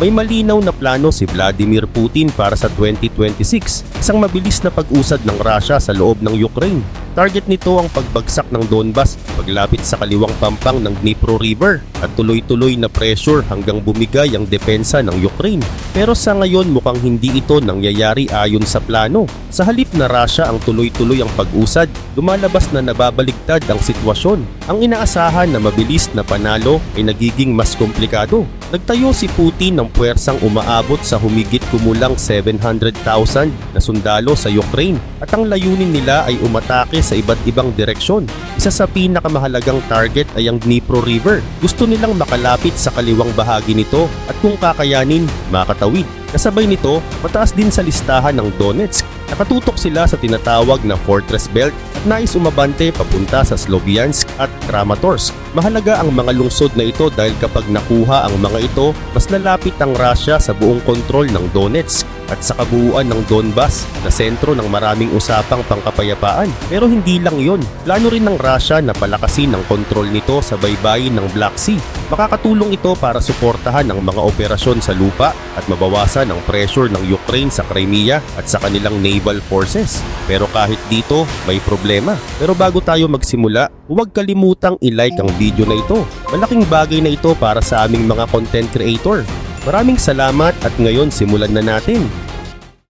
May malinaw na plano si Vladimir Putin para sa 2026, isang mabilis na pag-usad ng Russia sa loob ng Ukraine. Target nito ang pagbagsak ng Donbas, paglapit sa kaliwang pampang ng Dnipro River at tuloy-tuloy na pressure hanggang bumigay ang depensa ng Ukraine. Pero sa ngayon mukhang hindi ito nangyayari ayon sa plano. Sa halip na Russia ang tuloy-tuloy ang pag-usad, lumalabas na nababaligtad ang sitwasyon. Ang inaasahan na mabilis na panalo ay nagiging mas komplikado. Nagtayo si Putin ng puwersang umaabot sa humigit kumulang 700,000 na sundalo sa Ukraine at ang layunin nila ay umatake sa iba't ibang direksyon. Isa sa pinakamahalagang target ay ang Dnipro River. Gusto nilang makalapit sa kaliwang bahagi nito at kung kakayanin, makatawid. Kasabay nito, mataas din sa listahan ng Donetsk. Nakatutok sila sa tinatawag na Fortress Belt at nais umabante papunta sa Sloviansk at Kramatorsk. Mahalaga ang mga lungsod na ito dahil kapag nakuha ang mga ito, mas lalapit ang Russia sa buong kontrol ng Donetsk at sa kabuuan ng Donbas na sentro ng maraming usapang pangkapayapaan. Pero hindi lang yon. Plano rin ng Russia na palakasin ang kontrol nito sa baybayin ng Black Sea. Makakatulong ito para suportahan ang mga operasyon sa lupa at mabawasan ang pressure ng Ukraine sa Crimea at sa kanilang naval forces. Pero kahit dito, may problema. Pero bago tayo magsimula, huwag kalimutang i-like ang video na ito. Malaking bagay na ito para sa aming mga content creator. Maraming salamat at ngayon simulan na natin.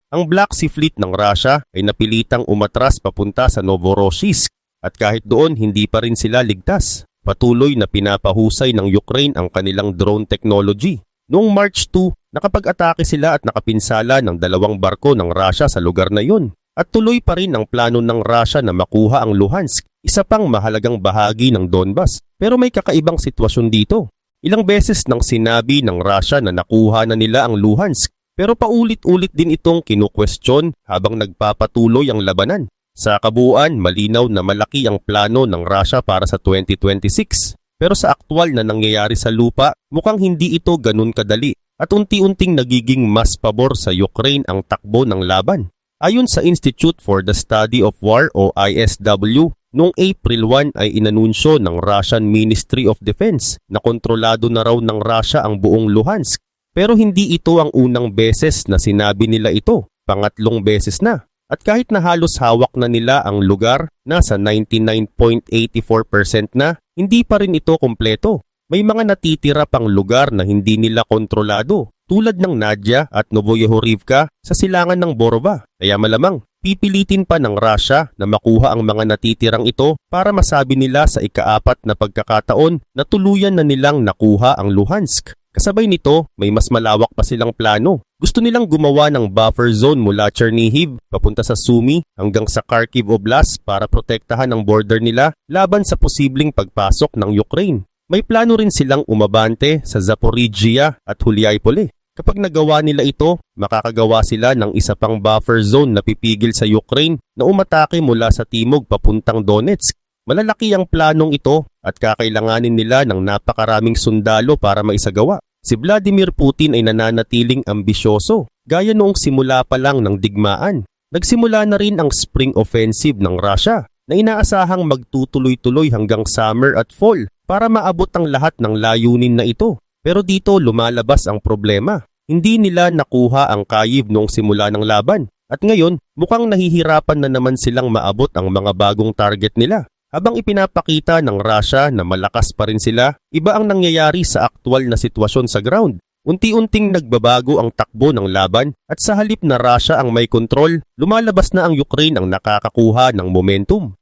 Ang Black Sea Fleet ng Russia ay napilitang umatras papunta sa Novorossiysk at kahit doon hindi pa rin sila ligtas. Patuloy na pinapahusay ng Ukraine ang kanilang drone technology. Noong March 2, nakapag-atake sila at nakapinsala ng 2 barko ng Russia sa lugar na yun. At tuloy pa rin ang plano ng Russia na makuha ang Luhansk, isa pang mahalagang bahagi ng Donbas. Pero may kakaibang sitwasyon dito. Ilang beses nang sinabi ng Russia na nakuha na nila ang Luhansk, pero paulit-ulit din itong kinukwestiyon habang nagpapatuloy ang labanan. Sa kabuuan, malinaw na malaki ang plano ng Russia para sa 2026. Pero sa aktwal na nangyayari sa lupa, mukhang hindi ito ganun kadali at unti-unting nagiging mas pabor sa Ukraine ang takbo ng laban. Ayon sa Institute for the Study of War o ISW, noong April 1 ay inanunsyo ng Russian Ministry of Defense na kontrolado na raw ng Russia ang buong Luhansk. Pero hindi ito ang unang beses na sinabi nila ito, pangatlong beses na. At kahit na halos hawak na nila ang lugar, nasa 99.84% na, hindi pa rin ito kompleto. May mga natitira pang lugar na hindi nila kontrolado, tulad ng Nadia at Novoyehorivka sa silangan ng Borova. Kaya malamang, pipilitin pa ng Russia na makuha ang mga natitirang ito para masabi nila sa ika-4 na pagkakataon na tuluyan na nilang nakuha ang Luhansk. Kasabay nito, may mas malawak pa silang plano. Gusto nilang gumawa ng buffer zone mula Chernihiv papunta sa Sumy hanggang sa Kharkiv Oblast para protektahan ang border nila laban sa posibleng pagpasok ng Ukraine. May plano rin silang umabante sa Zaporizhia at Huliaipole. Kapag nagawa nila ito, makakagawa sila ng isa pang buffer zone na pipigil sa Ukraine na umatake mula sa timog papuntang Donetsk. Malalaki ang planong ito at kakailanganin nila ng napakaraming sundalo para maisagawa. Si Vladimir Putin ay nananatiling ambisyoso, gaya noong simula pa lang ng digmaan. Nagsimula na rin ang spring offensive ng Russia na inaasahang magtutuloy-tuloy hanggang summer at fall para maabot ang lahat ng layunin na ito. Pero dito lumalabas ang problema. Hindi nila nakuha ang Kyiv noong simula ng laban at ngayon mukhang nahihirapan na naman silang maabot ang mga bagong target nila. Habang ipinapakita ng Russia na malakas pa rin sila, iba ang nangyayari sa aktwal na sitwasyon sa ground. Unti-unting nagbabago ang takbo ng laban at sa halip na Russia ang may kontrol, lumalabas na ang Ukraine ang nakakakuha ng momentum.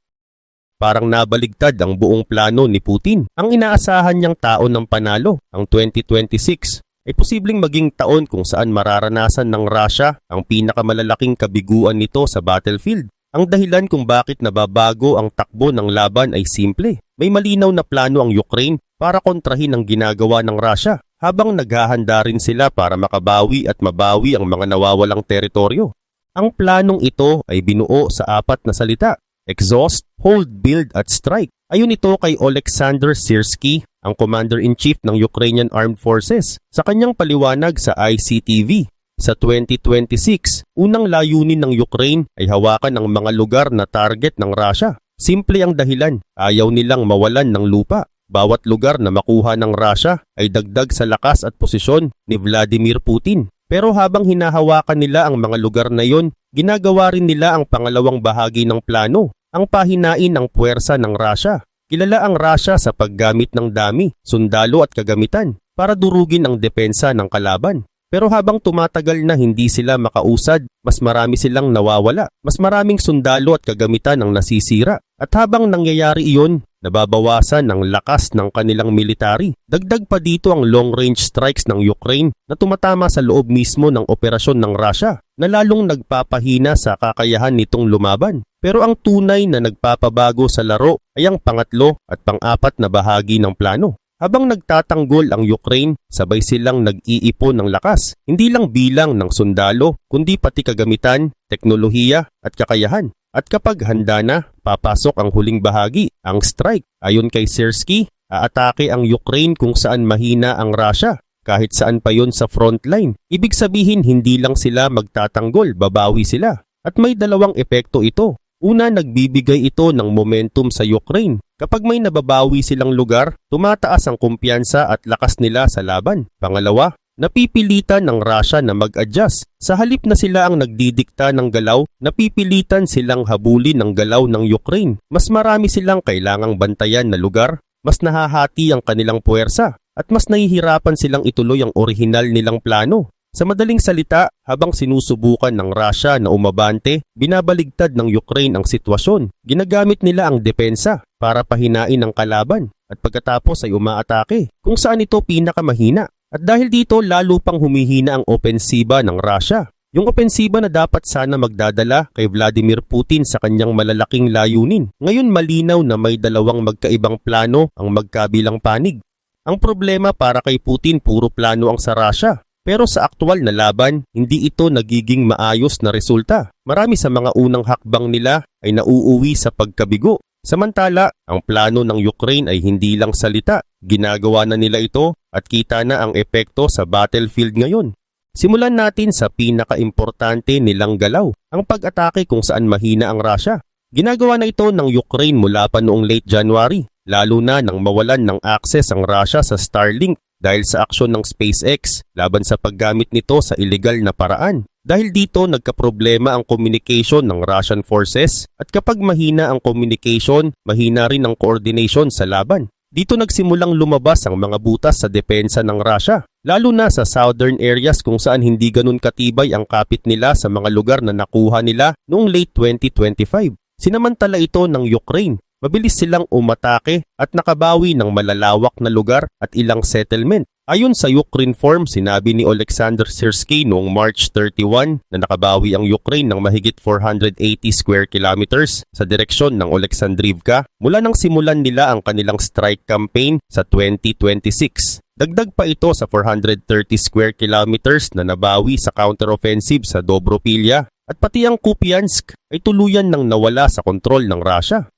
Parang nabaligtad ang buong plano ni Putin. Ang inaasahan niyang taon ng panalo, ang 2026, ay posibleng maging taon kung saan mararanasan ng Russia ang pinakamalalaking kabiguan nito sa battlefield. Ang dahilan kung bakit nababago ang takbo ng laban ay simple. May malinaw na plano ang Ukraine para kontrahin ang ginagawa ng Russia habang naghahanda rin sila para makabawi at mabawi ang mga nawawalang teritoryo. Ang planong ito ay binuo sa 4 na salita: exhaust, hold, build at strike. Ayon ito kay Oleksandr Syrskyi, ang Commander-in-Chief ng Ukrainian Armed Forces, sa kanyang paliwanag sa ICTV. Sa 2026, unang layunin ng Ukraine ay hawakan ang mga lugar na target ng Russia. Simple ang dahilan, ayaw nilang mawalan ng lupa. Bawat lugar na makuha ng Russia ay dagdag sa lakas at posisyon ni Vladimir Putin. Pero habang hinahawakan nila ang mga lugar na yon, ginagawa rin nila ang pangalawang bahagi ng plano, ang pahinain ng puwersa ng Russia. Kilala ang Russia sa paggamit ng dami, sundalo at kagamitan para durugin ang depensa ng kalaban. Pero habang tumatagal na hindi sila makausad, mas marami silang nawawala, mas maraming sundalo at kagamitan ang nasisira. At habang nangyayari iyon, nababawasan ang lakas ng kanilang military. Dagdag pa dito ang long-range strikes ng Ukraine na tumatama sa loob mismo ng operasyon ng Russia na lalong nagpapahina sa kakayahan nitong lumaban. Pero ang tunay na nagpapabago sa laro ay ang pangatlo at pang-apat na bahagi ng plano. Habang nagtatanggol ang Ukraine, sabay silang nag-iipon ng lakas, hindi lang bilang ng sundalo, kundi pati kagamitan, teknolohiya at kakayahan. At kapag handa na, papasok ang huling bahagi, ang strike. Ayon kay Syrskyi, aatake ang Ukraine kung saan mahina ang Russia, kahit saan pa yon sa frontline. Ibig sabihin hindi lang sila magtatanggol, babawi sila. At may dalawang epekto ito. Una, nagbibigay ito ng momentum sa Ukraine. Kapag may nababawi silang lugar, tumataas ang kumpiyansa at lakas nila sa laban. Pangalawa, napipilitan ng Russia na mag-adjust. Sa halip na sila ang nagdidikta ng galaw, napipilitan silang habulin ng galaw ng Ukraine. Mas marami silang kailangang bantayan na lugar, mas nahahati ang kanilang puwersa, at mas nahihirapan silang ituloy ang orihinal nilang plano. Sa madaling salita, habang sinusubukan ng Russia na umabante, binabaligtad ng Ukraine ang sitwasyon. Ginagamit nila ang depensa para pahinain ang kalaban at pagkatapos ay umaatake kung saan ito pinakamahina. At dahil dito lalo pang humihina ang opensiba ng Russia. Yung opensiba na dapat sana magdadala kay Vladimir Putin sa kanyang malalaking layunin. Ngayon malinaw na may dalawang magkaibang plano ang magkabilang panig. Ang problema para kay Putin puro plano ang sa Russia. Pero sa aktual na laban, hindi ito nagiging maayos na resulta. Marami sa mga unang hakbang nila ay nauuwi sa pagkabigo. Samantala, ang plano ng Ukraine ay hindi lang salita. Ginagawa na nila ito at kita na ang epekto sa battlefield ngayon. Simulan natin sa pinaka-importante nilang galaw, ang pag-atake kung saan mahina ang Russia. Ginagawa na ito ng Ukraine mula pa noong late January, lalo na nang mawalan ng access ang Russia sa Starlink dahil sa aksyon ng SpaceX laban sa paggamit nito sa illegal na paraan. Dahil dito nagkaproblema ang communication ng Russian forces at kapag mahina ang communication, mahina rin ang coordination sa laban. Dito nagsimulang lumabas ang mga butas sa depensa ng Russia, lalo na sa southern areas kung saan hindi ganun katibay ang kapit nila sa mga lugar na nakuha nila noong late 2025. Sinamantala ito ng Ukraine. Mabilis silang umatake at nakabawi ng malalawak na lugar at ilang settlement. Ayon sa Ukrinform, sinabi ni Oleksandr Syrskyi noong March 31 na nakabawi ang Ukraine ng mahigit 480 square kilometers sa direksyon ng Oleksandrivka mula nang simulan nila ang kanilang strike campaign sa 2026. Dagdag pa ito sa 430 square kilometers na nabawi sa counteroffensive sa Dobropilya at pati ang Kupiansk ay tuluyan nang nawala sa kontrol ng Russia.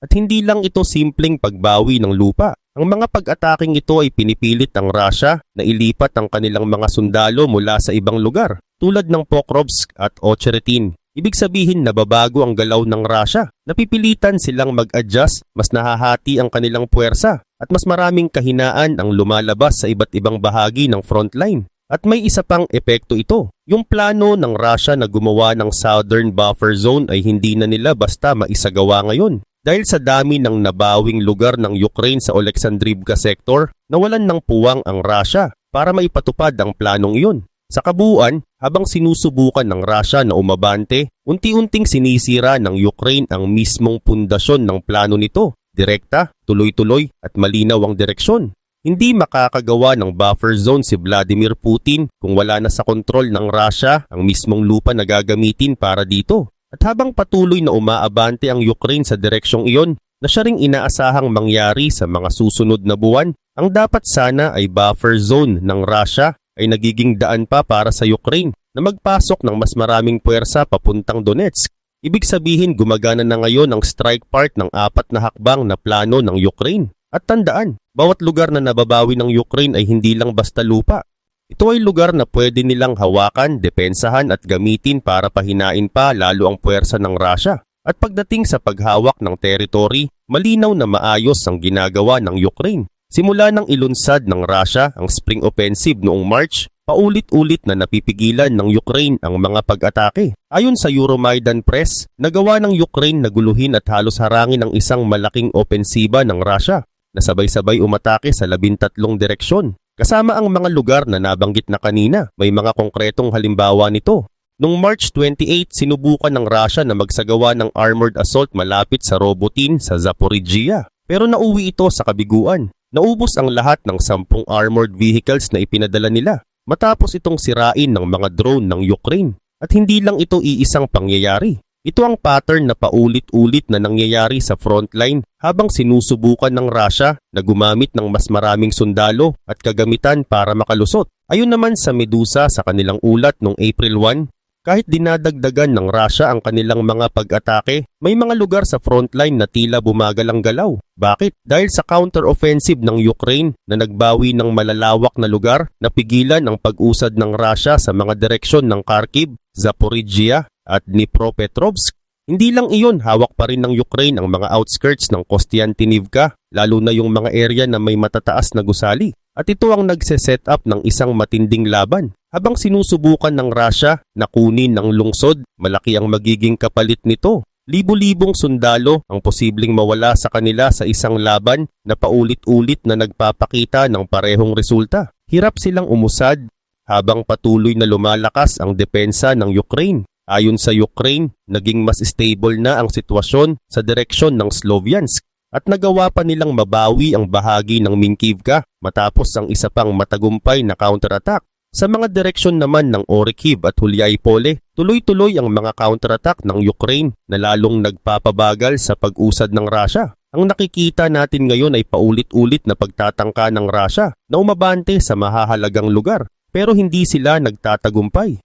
At hindi lang ito simpleng pagbawi ng lupa. Ang mga pag-ataking ito ay pinipilit ng Russia na ilipat ang kanilang mga sundalo mula sa ibang lugar, tulad ng Pokrovsk at Ocheretin. Ibig sabihin nababago ang galaw ng Russia. Napipilitan silang mag-adjust, mas nahahati ang kanilang puwersa, at mas maraming kahinaan ang lumalabas sa iba't ibang bahagi ng frontline. At may isa pang epekto ito. Yung plano ng Russia na gumawa ng Southern Buffer Zone ay hindi na nila basta maisagawa ngayon. Dahil sa dami ng nabawing lugar ng Ukraine sa Oleksandrivka sector, nawalan ng puwang ang Russia para maipatupad ang planong iyon. Sa kabuuan, habang sinusubukan ng Russia na umabante, unti-unting sinisira ng Ukraine ang mismong pundasyon ng plano nito. Direkta, tuloy-tuloy at malinaw ang direksyon. Hindi makakagawa ng buffer zone si Vladimir Putin kung wala na sa kontrol ng Russia ang mismong lupa na gagamitin para dito. At habang patuloy na umaabante ang Ukraine sa direksyong iyon na siya ring inaasahang mangyari sa mga susunod na buwan, ang dapat sana ay buffer zone ng Russia ay nagiging daan pa para sa Ukraine na magpasok ng mas maraming puwersa papuntang Donetsk. Ibig sabihin gumagana na ngayon ang strike part ng 4 na hakbang na plano ng Ukraine. At tandaan, bawat lugar na nababawi ng Ukraine ay hindi lang basta lupa. Ito ay lugar na pwede nilang hawakan, depensahan at gamitin para pahinain pa lalo ang puwersa ng Russia. At pagdating sa paghawak ng territory, malinaw na maayos ang ginagawa ng Ukraine. Simula nang ilunsad ng Russia ang spring offensive noong March, paulit-ulit na napipigilan ng Ukraine ang mga pag-atake. Ayon sa Euromaidan Press, nagawa ng Ukraine na guluhin at halos harangin ang isang malaking opensiba ng Russia na sabay-sabay umatake sa 13 direksyon. Kasama ang mga lugar na nabanggit na kanina, may mga konkretong halimbawa nito. Noong March 28, sinubukan ng Russia na magsagawa ng armored assault malapit sa Robotyne sa Zaporizhia. Pero nauwi ito sa kabiguan. Naubos ang lahat ng 10 armored vehicles na ipinadala nila matapos itong sirain ng mga drone ng Ukraine. At hindi lang ito iisang pangyayari. Ito ang pattern na paulit-ulit na nangyayari sa frontline habang sinusubukan ng Russia na gumamit ng mas maraming sundalo at kagamitan para makalusot. Ayon naman sa Medusa sa kanilang ulat noong April 1, kahit dinadagdagan ng Russia ang kanilang mga pag-atake, may mga lugar sa frontline na tila bumagal ang galaw. Bakit? Dahil sa counter-offensive ng Ukraine na nagbawi ng malalawak na lugar, napigilan ang pag-usad ng Russia sa mga direksyon ng Kharkiv, Zaporizhia at Dnipropetrovsk. Hindi lang iyon, hawak pa rin ng Ukraine ang mga outskirts ng Kostiantynivka, lalo na yung mga area na may matataas na gusali. At ito ang nagse-set up ng isang matinding laban. Habang sinusubukan ng Russia na kunin ng lungsod, malaki ang magiging kapalit nito. Libo-libong sundalo ang posibleng mawala sa kanila sa isang laban na paulit-ulit na nagpapakita ng parehong resulta. Hirap silang umusad habang patuloy na lumalakas ang depensa ng Ukraine. Ayon sa Ukraine, naging mas stable na ang sitwasyon sa direksyon ng Sloviansk at nagawa pa nilang mabawi ang bahagi ng Minkivka matapos ang isa pang matagumpay na counterattack. Sa mga direksyon naman ng Orikhiv at Hulyai-Pole, tuloy-tuloy ang mga counterattack ng Ukraine na lalong nagpapabagal sa pag-usad ng Russia. Ang nakikita natin ngayon ay paulit-ulit na pagtatangka ng Russia na umabante sa mahahalagang lugar pero hindi sila nagtatagumpay.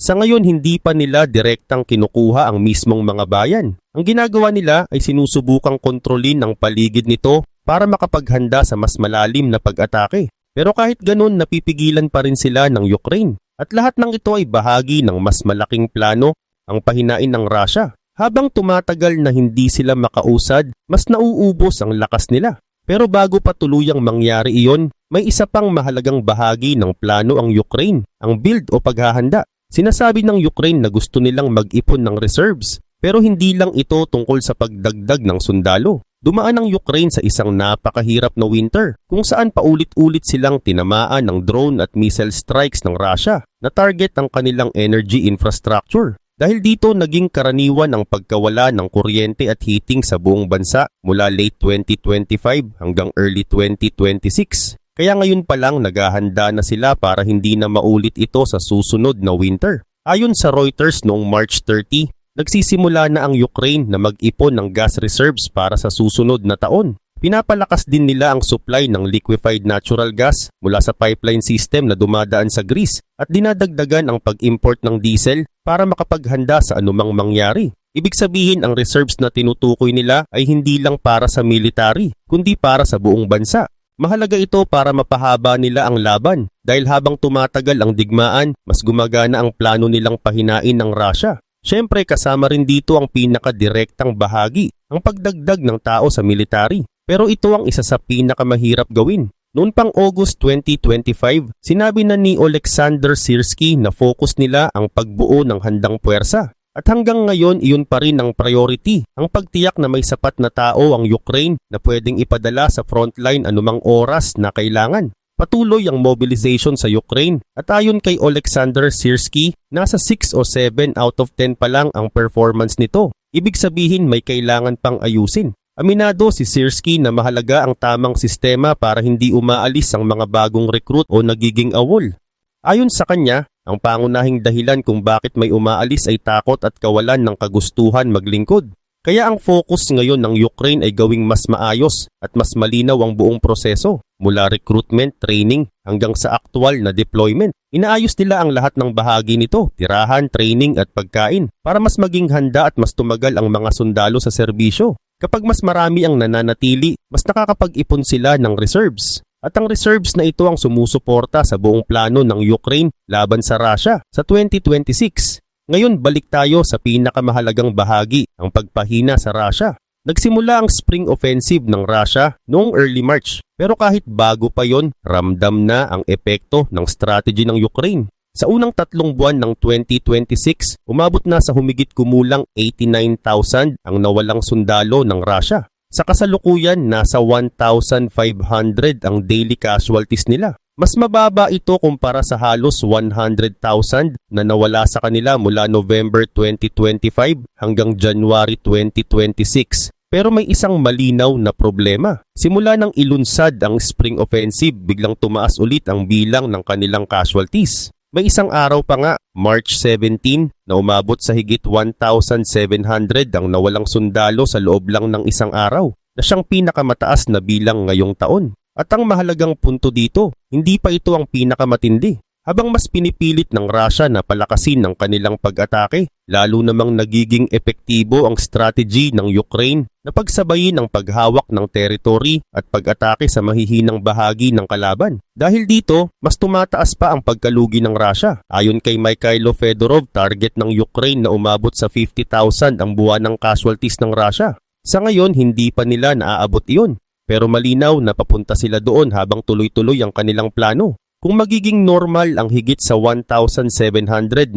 Sa ngayon, hindi pa nila direktang kinukuha ang mismong mga bayan. Ang ginagawa nila ay sinusubukang kontrolin ang paligid nito para makapaghanda sa mas malalim na pag-atake. Pero kahit ganun, napipigilan pa rin sila ng Ukraine. At lahat ng ito ay bahagi ng mas malaking plano, ang pahinain ng Russia. Habang tumatagal na hindi sila makausad, mas nauubos ang lakas nila. Pero bago pa tuluyang mangyari iyon, may isa pang mahalagang bahagi ng plano ang Ukraine, ang build o paghahanda. Sinasabi ng Ukraine na gusto nilang mag-ipon ng reserves, pero hindi lang ito tungkol sa pagdagdag ng sundalo. Dumaan ang Ukraine sa isang napakahirap na winter kung saan paulit-ulit silang tinamaan ng drone at missile strikes ng Russia na target ang kanilang energy infrastructure. Dahil dito naging karaniwan ang pagkawala ng kuryente at heating sa buong bansa mula late 2025 hanggang early 2026. Kaya ngayon pa lang naghahanda na sila para hindi na maulit ito sa susunod na winter. Ayon sa Reuters noong March 30, nagsisimula na ang Ukraine na mag-ipon ng gas reserves para sa susunod na taon. Pinapalakas din nila ang supply ng liquefied natural gas mula sa pipeline system na dumadaan sa Greece at dinadagdagan ang pag-import ng diesel para makapaghanda sa anumang mangyari. Ibig sabihin ang reserves na tinutukoy nila ay hindi lang para sa military, kundi para sa buong bansa. Mahalaga ito para mapahaba nila ang laban dahil habang tumatagal ang digmaan, mas gumagana ang plano nilang pahinain ng Russia. Siyempre kasama rin dito ang pinakadirektang bahagi, ang pagdagdag ng tao sa military. Pero ito ang isa sa pinakamahirap gawin. Noon pang August 2025, sinabi na ni Oleksandr Syrskyi na focus nila ang pagbuo ng handang puwersa. At hanggang ngayon, iyon pa rin ang priority, ang pagtiyak na may sapat na tao ang Ukraine na pwedeng ipadala sa frontline anumang oras na kailangan. Patuloy ang mobilization sa Ukraine at ayon kay Oleksandr Syrskyi, nasa 6 o 7 out of 10 pa lang ang performance nito. Ibig sabihin may kailangan pang ayusin. Aminado si Syrskyi na mahalaga ang tamang sistema para hindi umaalis ang mga bagong recruit o nagiging awol. Ayon sa kanya, ang pangunahing dahilan kung bakit may umaalis ay takot at kawalan ng kagustuhan maglingkod. Kaya ang focus ngayon ng Ukraine ay gawing mas maayos at mas malinaw ang buong proseso, mula recruitment, training hanggang sa aktual na deployment. Inaayos nila ang lahat ng bahagi nito, tirahan, training at pagkain, para mas maging handa at mas tumagal ang mga sundalo sa serbisyo. Kapag mas marami ang nananatili, mas nakakapag-ipon sila ng reserves. At ang reserves na ito ang sumusuporta sa buong plano ng Ukraine laban sa Russia sa 2026. Ngayon balik tayo sa pinakamahalagang bahagi, ang pagpahina sa Russia. Nagsimula ang spring offensive ng Russia noong early March, pero kahit bago pa yon, ramdam na ang epekto ng strategy ng Ukraine. Sa unang 3 buwan ng 2026, umabot na sa humigit kumulang 89,000 ang nawalang sundalo ng Russia. Sa kasalukuyan, nasa 1,500 ang daily casualties nila. Mas mababa ito kumpara sa halos 100,000 na nawala sa kanila mula November 2025 hanggang January 2026. Pero may isang malinaw na problema. Simula nang ilunsad ang spring offensive, biglang tumaas ulit ang bilang ng kanilang casualties. May isang araw pa nga, March 17, na umabot sa higit 1,700 ang nawalang sundalo sa loob lang ng isang araw, na siyang pinakamataas na bilang ngayong taon. At ang mahalagang punto dito, hindi pa ito ang pinakamatindi. Habang mas pinipilit ng Russia na palakasin ang kanilang pag-atake, lalo namang nagiging epektibo ang strategy ng Ukraine na pagsabayin ang paghawak ng territory at pag-atake sa mahihinang bahagi ng kalaban. Dahil dito, mas tumataas pa ang pagkalugi ng Russia. Ayon kay Mikhailo Fedorov, target ng Ukraine na umabot sa 50,000 ang buwanang casualties ng Russia. Sa ngayon, hindi pa nila naaabot iyon. Pero malinaw na papunta sila doon habang tuloy-tuloy ang kanilang plano. Kung magiging normal ang higit sa 1,700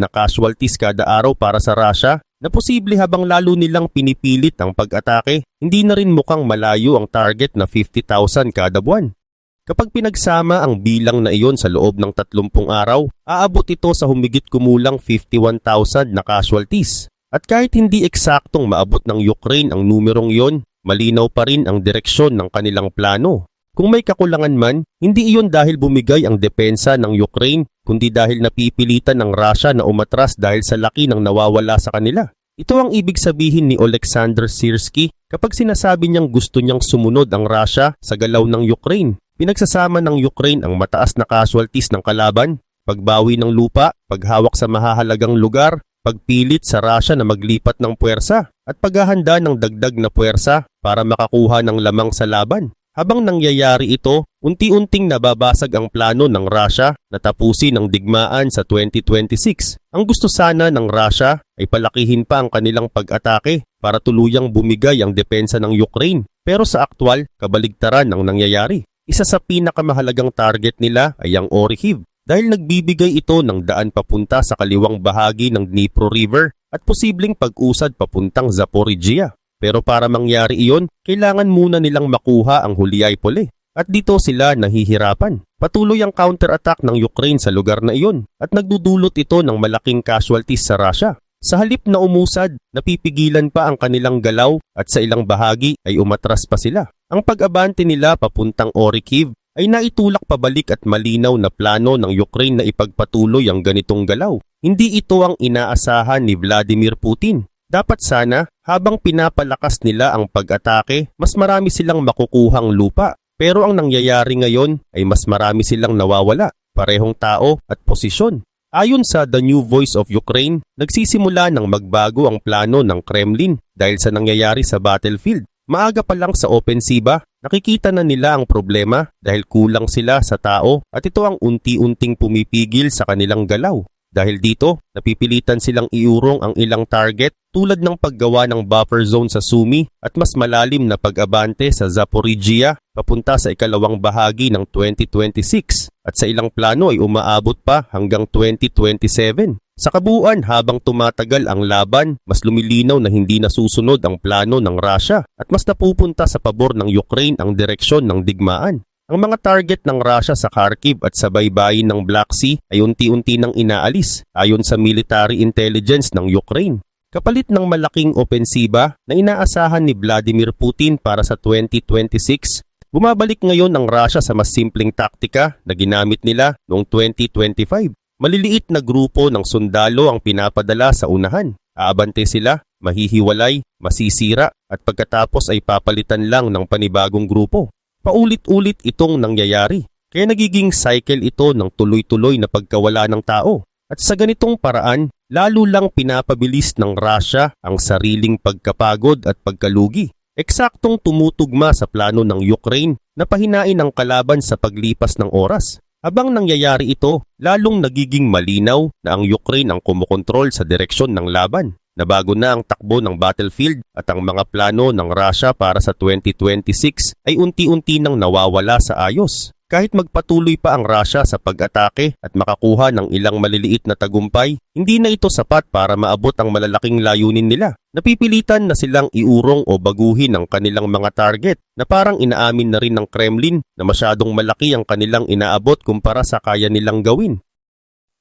na casualties kada araw para sa Russia, na posible habang lalo nilang pinipilit ang pag-atake, hindi na rin mukhang malayo ang target na 50,000 kada buwan. Kapag pinagsama ang bilang na iyon sa loob ng 30 araw, aabot ito sa humigit kumulang 51,000 na casualties. At kahit hindi eksaktong maabot ng Ukraine ang numerong iyon, malinaw pa rin ang direksyon ng kanilang plano. Kung may kakulangan man, hindi iyon dahil bumigay ang depensa ng Ukraine, kundi dahil napipilitan ng Russia na umatras dahil sa laki ng nawawala sa kanila. Ito ang ibig sabihin ni Oleksandr Syrskyi kapag sinasabi niyang gusto niyang sumunod ang Russia sa galaw ng Ukraine. Pinagsasama ng Ukraine ang mataas na casualties ng kalaban, pagbawi ng lupa, paghawak sa mahahalagang lugar, pagpilit sa Russia na maglipat ng puwersa, at paghahanda ng dagdag na puwersa para makakuha ng lamang sa laban. Habang nangyayari ito, unti-unting nababasag ang plano ng Russia na tapusin ang digmaan sa 2026. Ang gusto sana ng Russia ay palakihin pa ang kanilang pag-atake para tuluyang bumigay ang depensa ng Ukraine. Pero sa aktwal, kabaligtaran ang nangyayari. Isa sa pinakamahalagang target nila ay ang Orikhiv dahil nagbibigay ito ng daan papunta sa kaliwang bahagi ng Dnipro River at posibleng pag-usad papuntang Zaporizhia. Pero para mangyari iyon, kailangan muna nilang makuha ang Huliaipole. At dito sila nahihirapan. Patuloy ang counter-attack ng Ukraine sa lugar na iyon at nagdudulot ito ng malaking casualties sa Russia. Sa halip na umusad, napipigilan pa ang kanilang galaw at sa ilang bahagi ay umatras pa sila. Ang pag-abante nila papuntang Orikhiv ay naitulak pabalik at malinaw na plano ng Ukraine na ipagpatuloy ang ganitong galaw. Hindi ito ang inaasahan ni Vladimir Putin. Dapat sana, habang pinapalakas nila ang pag-atake, mas marami silang makukuhang lupa. Pero ang nangyayari ngayon ay mas marami silang nawawala, parehong tao at posisyon. Ayon sa The New Voice of Ukraine, nagsisimula ng magbago ang plano ng Kremlin dahil sa nangyayari sa battlefield. Maaga pa lang sa opensiba, nakikita na nila ang problema dahil kulang sila sa tao at ito ang unti-unting pumipigil sa kanilang galaw. Dahil dito, napipilitan silang iurong ang ilang target tulad ng paggawa ng buffer zone sa Sumy at mas malalim na pag-abante sa Zaporizhia papunta sa ikalawang bahagi ng 2026 at sa ilang plano ay umaabot pa hanggang 2027. Sa kabuuan, habang tumatagal ang laban, mas lumilinaw na hindi nasusunod ang plano ng Russia at mas napupunta sa pabor ng Ukraine ang direksyon ng digmaan. Ang mga target ng Russia sa Kharkiv at sa baybayin ng Black Sea ay unti-unti nang inaalis ayon sa military intelligence ng Ukraine. Kapalit ng malaking opensiba na inaasahan ni Vladimir Putin para sa 2026, bumabalik ngayon ang Russia sa mas simpleng taktika na ginamit nila noong 2025. Maliliit na grupo ng sundalo ang pinapadala sa unahan. Aabante sila, mahihiwalay, masisira at pagkatapos ay papalitan lang ng panibagong grupo. Paulit-ulit itong nangyayari, kaya nagiging cycle ito ng tuloy-tuloy na pagkawala ng tao. At sa ganitong paraan, lalo lang pinapabilis ng Russia ang sariling pagkapagod at pagkalugi. Eksaktong tumutugma sa plano ng Ukraine na pahinain ang kalaban sa paglipas ng oras. Habang nangyayari ito, lalong nagiging malinaw na ang Ukraine ang kumokontrol sa direksyon ng laban. Nabago na ang takbo ng battlefield at ang mga plano ng Russia para sa 2026 ay unti-unti nang nawawala sa ayos. Kahit magpatuloy pa ang Russia sa pag-atake at makakuha ng ilang maliliit na tagumpay, hindi na ito sapat para maabot ang malalaking layunin nila. Napipilitan na silang iurong o baguhin ang kanilang mga target na parang inaamin na rin ng Kremlin na masyadong malaki ang kanilang inaabot kumpara sa kaya nilang gawin.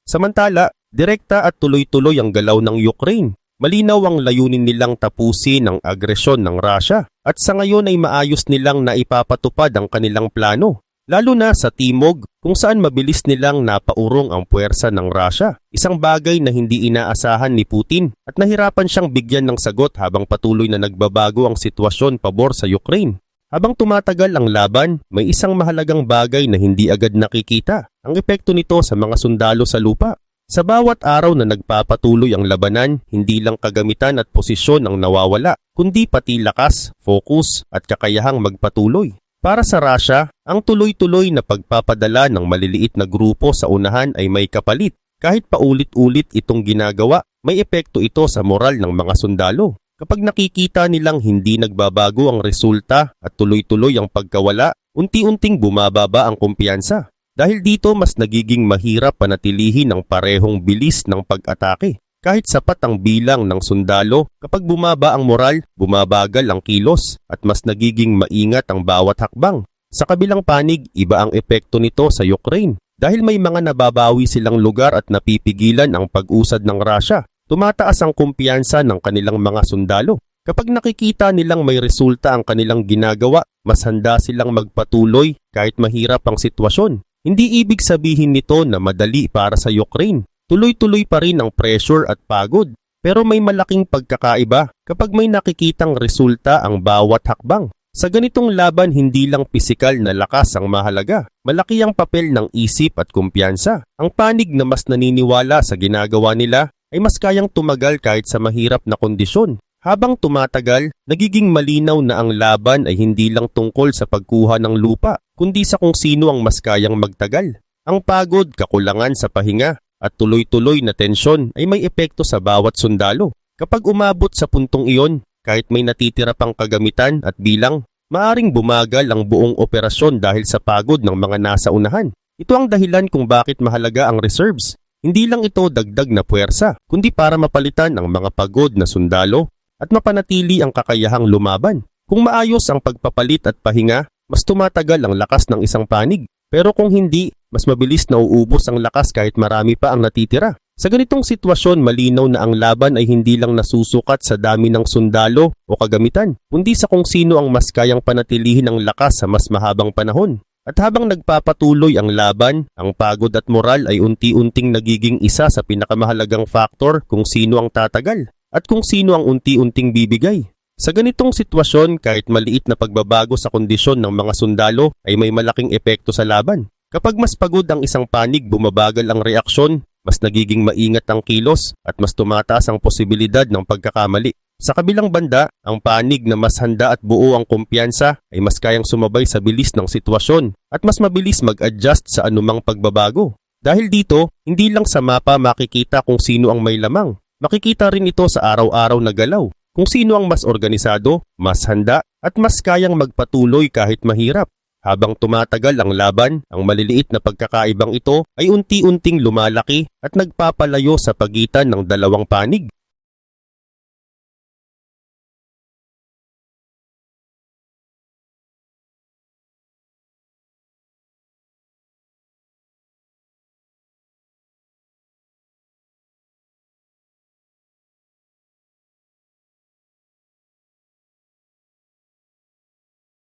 Samantala, direkta at tuloy-tuloy ang galaw ng Ukraine. Malinaw ang layunin nilang tapusin ang agresyon ng Russia at sa ngayon ay maayos nilang naipapatupad ang kanilang plano. Lalo na sa Timog kung saan mabilis nilang napaurong ang puwersa ng Russia. Isang bagay na hindi inaasahan ni Putin at nahirapan siyang bigyan ng sagot habang patuloy na nagbabago ang sitwasyon pabor sa Ukraine. Habang tumatagal ang laban, may isang mahalagang bagay na hindi agad nakikita. Ang epekto nito sa mga sundalo sa lupa. Sa bawat araw na nagpapatuloy ang labanan, hindi lang kagamitan at posisyon ang nawawala, kundi pati lakas, focus at kakayahang magpatuloy. Para sa Russia, ang tuloy-tuloy na pagpapadala ng maliliit na grupo sa unahan ay may kapalit. Kahit paulit-ulit itong ginagawa, may epekto ito sa moral ng mga sundalo. Kapag nakikita nilang hindi nagbabago ang resulta at tuloy-tuloy ang pagkawala, unti-unting bumababa ang kumpiyansa. Dahil dito mas nagiging mahirap panatilihin ang parehong bilis ng pag-atake. Kahit sapat ang bilang ng sundalo, kapag bumaba ang moral, bumabagal ang kilos at mas nagiging maingat ang bawat hakbang. Sa kabilang panig, iba ang epekto nito sa Ukraine. Dahil may mga nababawi silang lugar at napipigilan ang pag-usad ng Russia, tumataas ang kumpiyansa ng kanilang mga sundalo. Kapag nakikita nilang may resulta ang kanilang ginagawa, mas handa silang magpatuloy kahit mahirap ang sitwasyon. Hindi ibig sabihin nito na madali para sa Ukraine. Tuloy-tuloy pa rin ang pressure at pagod, pero may malaking pagkakaiba kapag may nakikitang resulta ang bawat hakbang. Sa ganitong laban, hindi lang pisikal na lakas ang mahalaga. Malaki ang papel ng isip at kumpiyansa. Ang panig na mas naniniwala sa ginagawa nila ay mas kayang tumagal kahit sa mahirap na kondisyon. Habang tumatagal, nagiging malinaw na ang laban ay hindi lang tungkol sa pagkuha ng lupa, kundi sa kung sino ang mas kayang magtagal. Ang pagod, kakulangan sa pahinga, at tuloy-tuloy na tensyon ay may epekto sa bawat sundalo. Kapag umabot sa puntong iyon, kahit may natitira pang kagamitan at bilang, maaring bumagal ang buong operasyon dahil sa pagod ng mga nasa unahan. Ito ang dahilan kung bakit mahalaga ang reserves. Hindi lang ito dagdag na puwersa, kundi para mapalitan ang mga pagod na sundalo at mapanatili ang kakayahang lumaban. Kung maayos ang pagpapalit at pahinga, mas tumatagal ang lakas ng isang panig. Pero kung hindi, mas mabilis na uubos ang lakas kahit marami pa ang natitira. Sa ganitong sitwasyon, malinaw na ang laban ay hindi lang nasusukat sa dami ng sundalo o kagamitan, kundi sa kung sino ang mas kayang panatilihin ang lakas sa mas mahabang panahon. At habang nagpapatuloy ang laban, ang pagod at moral ay unti-unting nagiging isa sa pinakamahalagang faktor kung sino ang tatagal at kung sino ang unti-unting bibigay. Sa ganitong sitwasyon, kahit maliit na pagbabago sa kondisyon ng mga sundalo ay may malaking epekto sa laban. Kapag mas pagod ang isang panig, bumabagal ang reaksyon, mas nagiging maingat ang kilos at mas tumataas ang posibilidad ng pagkakamali. Sa kabilang banda, ang panig na mas handa at buo ang kumpiyansa ay mas kayang sumabay sa bilis ng sitwasyon at mas mabilis mag-adjust sa anumang pagbabago. Dahil dito, hindi lang sa mapa makikita kung sino ang may lamang. Makikita rin ito sa araw-araw na galaw. Kung sino ang mas organisado, mas handa, at mas kayang magpatuloy kahit mahirap. Habang tumatagal ang laban, ang maliliit na pagkakaibang ito ay unti-unting lumalaki at nagpapalayo sa pagitan ng dalawang panig.